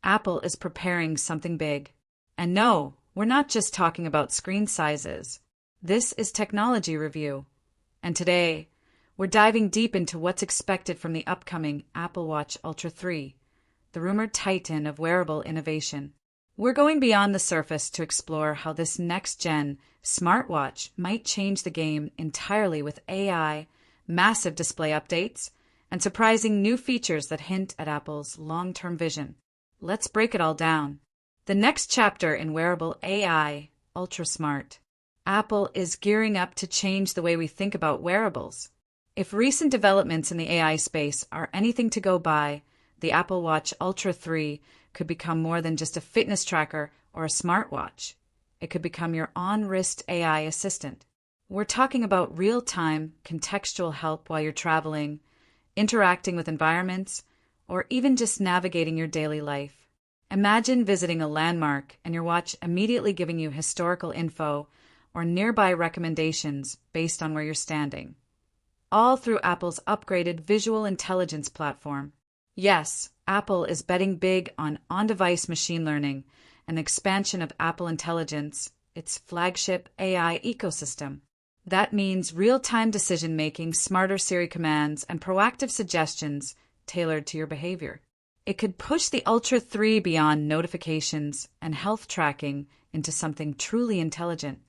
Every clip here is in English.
Apple is preparing something big. And no, we're not just talking about screen sizes. This is Technology Review. And today, we're diving deep into what's expected from the upcoming Apple Watch Ultra 3, the rumored titan of wearable innovation. We're going beyond the surface to explore how this next-gen smartwatch might change the game entirely with AI, massive display updates, and surprising new features that hint at Apple's long-term vision. Let's break it all down. The next chapter in Wearable AI, Ultra Smart. Apple is gearing up to change the way we think about wearables. If recent developments in the AI space are anything to go by, the Apple Watch Ultra 3 could become more than just a fitness tracker or a smartwatch. It could become your on-wrist AI assistant. We're talking about real-time, contextual help while you're traveling, interacting with environments, or even just navigating your daily life. Imagine visiting a landmark and your watch immediately giving you historical info or nearby recommendations based on where you're standing. All through Apple's upgraded visual intelligence platform. Yes, Apple is betting big on on-device machine learning and expansion of Apple Intelligence, its flagship AI ecosystem. That means real-time decision-making, smarter Siri commands, and proactive suggestions tailored to your behavior. It could push the Ultra 3 beyond notifications and health tracking into something truly intelligent.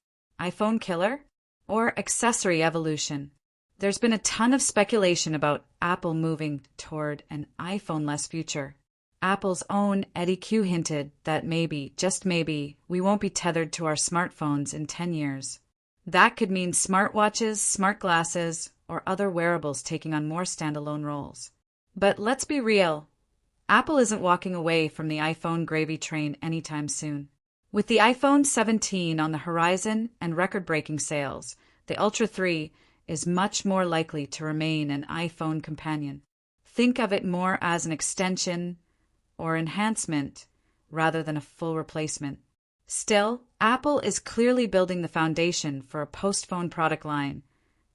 iPhone killer? Or accessory evolution? There's been a ton of speculation about Apple moving toward an iPhone-less future. Apple's own Eddie Q hinted that maybe, just maybe, we won't be tethered to our smartphones in 10 years. That could mean smartwatches, smart glasses, or other wearables taking on more standalone roles. But let's be real. Apple isn't walking away from the iPhone gravy train anytime soon. With the iPhone 17 on the horizon and record-breaking sales, the Ultra 3 is much more likely to remain an iPhone companion. Think of it more as an extension or enhancement rather than a full replacement. Still, Apple is clearly building the foundation for a post-phone product line,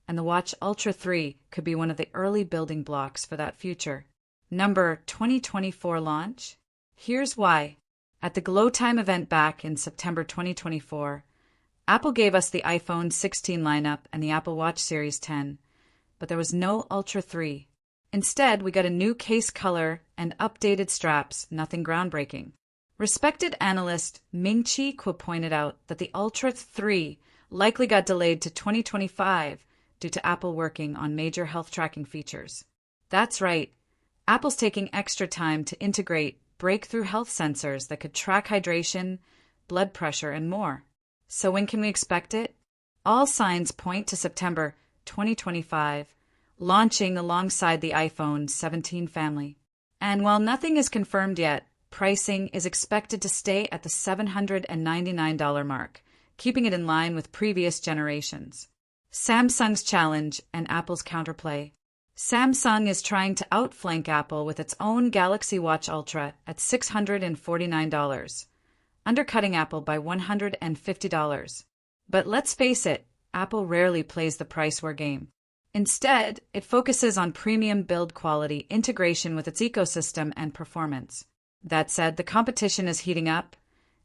and the Watch Ultra 3 could be one of the early building blocks for that future. Number 2024 launch? Here's why. At the Glow Time event back in September 2024, Apple gave us the iPhone 16 lineup and the Apple Watch Series 10, but there was no Ultra 3. Instead, we got a new case color and updated straps, nothing groundbreaking. Respected analyst Ming-Chi Kuo pointed out that the Ultra 3 likely got delayed to 2025 due to Apple working on major health tracking features. That's right, Apple's taking extra time to integrate breakthrough health sensors that could track hydration, blood pressure, and more. So when can we expect it? All signs point to September 2025, launching alongside the iPhone 17 family. And while nothing is confirmed yet, pricing is expected to stay at the $799 mark, keeping it in line with previous generations. Samsung's challenge and Apple's counterplay. Samsung is trying to outflank Apple with its own Galaxy Watch Ultra at $649. Undercutting Apple by $150. But let's face it, Apple rarely plays the price war game. Instead, it focuses on premium build quality, integration with its ecosystem, and performance. That said, the competition is heating up,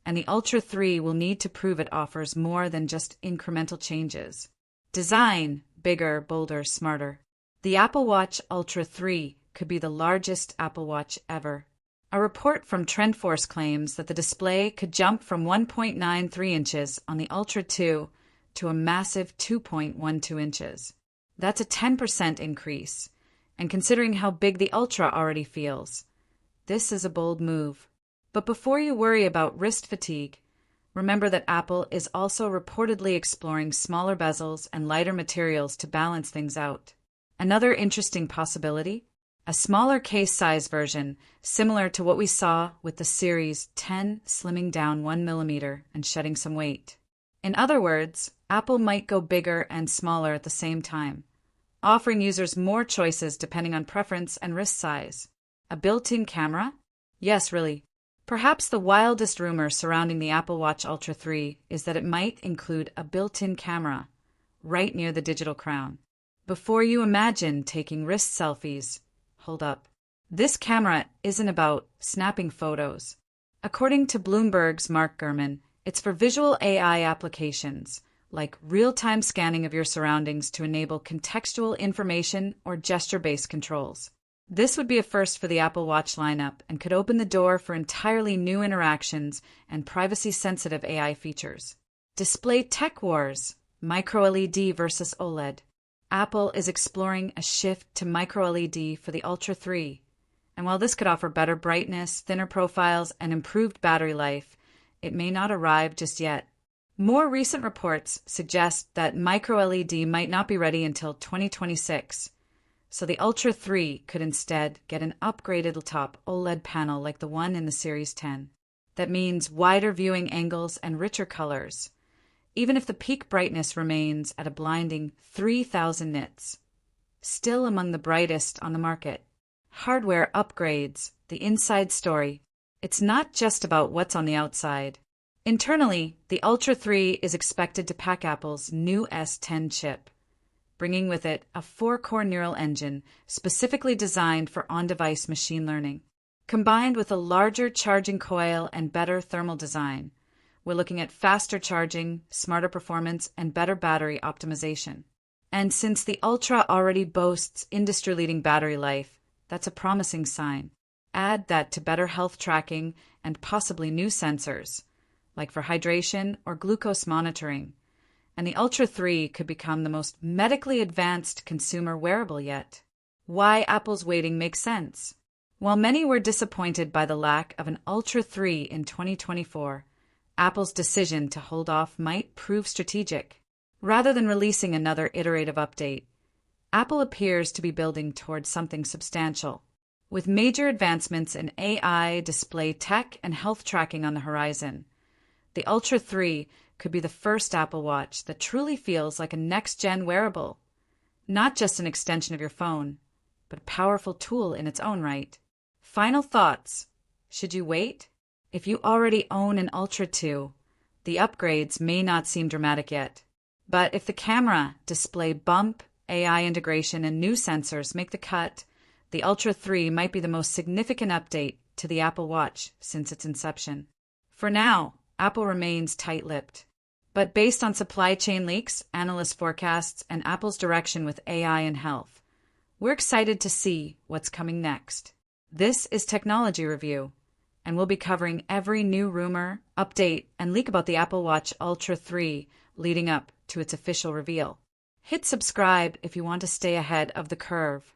and the Ultra 3 will need to prove it offers more than just incremental changes. Design: bigger, bolder, smarter. The Apple Watch Ultra 3 could be the largest Apple Watch ever. A report from TrendForce claims that the display could jump from 1.93 inches on the Ultra 2 to a massive 2.12 inches. That's a 10% increase, and considering how big the Ultra already feels, this is a bold move. But before you worry about wrist fatigue, remember that Apple is also reportedly exploring smaller bezels and lighter materials to balance things out. Another interesting possibility? A smaller case size version, similar to what we saw with the Series 10 slimming down 1 millimeter and shedding some weight. In other words, Apple might go bigger and smaller at the same time, offering users more choices depending on preference and wrist size. A built-in camera? Yes, really. Perhaps the wildest rumor surrounding the Apple Watch Ultra 3 is that it might include a built-in camera right near the digital crown. Before you imagine taking wrist selfies, hold up. This camera isn't about snapping photos. According to Bloomberg's Mark Gurman, it's for visual AI applications, like real-time scanning of your surroundings to enable contextual information or gesture-based controls. This would be a first for the Apple Watch lineup and could open the door for entirely new interactions and privacy-sensitive AI features. Display tech wars, micro-LED versus OLED. Apple is exploring a shift to micro-LED for the Ultra 3. And while this could offer better brightness, thinner profiles, and improved battery life, it may not arrive just yet. More recent reports suggest that micro-LED might not be ready until 2026, so the Ultra 3 could instead get an upgraded top OLED panel like the one in the Series 10. That means wider viewing angles and richer colors, even if the peak brightness remains at a blinding 3,000 nits, still among the brightest on the market. Hardware upgrades, the inside story. It's not just about what's on the outside. Internally, the Ultra 3 is expected to pack Apple's new S10 chip, bringing with it a 4-core neural engine specifically designed for on-device machine learning. Combined with a larger charging coil and better thermal design, we're looking at faster charging, smarter performance, and better battery optimization. And since the Ultra already boasts industry-leading battery life, that's a promising sign. Add that to better health tracking and possibly new sensors, like for hydration or glucose monitoring, and the Ultra 3 could become the most medically advanced consumer wearable yet. Why Apple's waiting makes sense. While many were disappointed by the lack of an Ultra 3 in 2024, Apple's decision to hold off might prove strategic. Rather than releasing another iterative update, Apple appears to be building towards something substantial. With major advancements in AI, display tech, and health tracking on the horizon, the Ultra 3 could be the first Apple Watch that truly feels like a next-gen wearable, not just an extension of your phone, but a powerful tool in its own right. Final thoughts. Should you wait? If you already own an Ultra 2, the upgrades may not seem dramatic yet. But if the camera, display bump, AI integration, and new sensors make the cut, the Ultra 3 might be the most significant update to the Apple Watch since its inception. For now, Apple remains tight-lipped. But based on supply chain leaks, analyst forecasts, and Apple's direction with AI and health, we're excited to see what's coming next. This is Technology Review, and we'll be covering every new rumor, update, and leak about the Apple Watch Ultra 3 leading up to its official reveal. Hit subscribe if you want to stay ahead of the curve.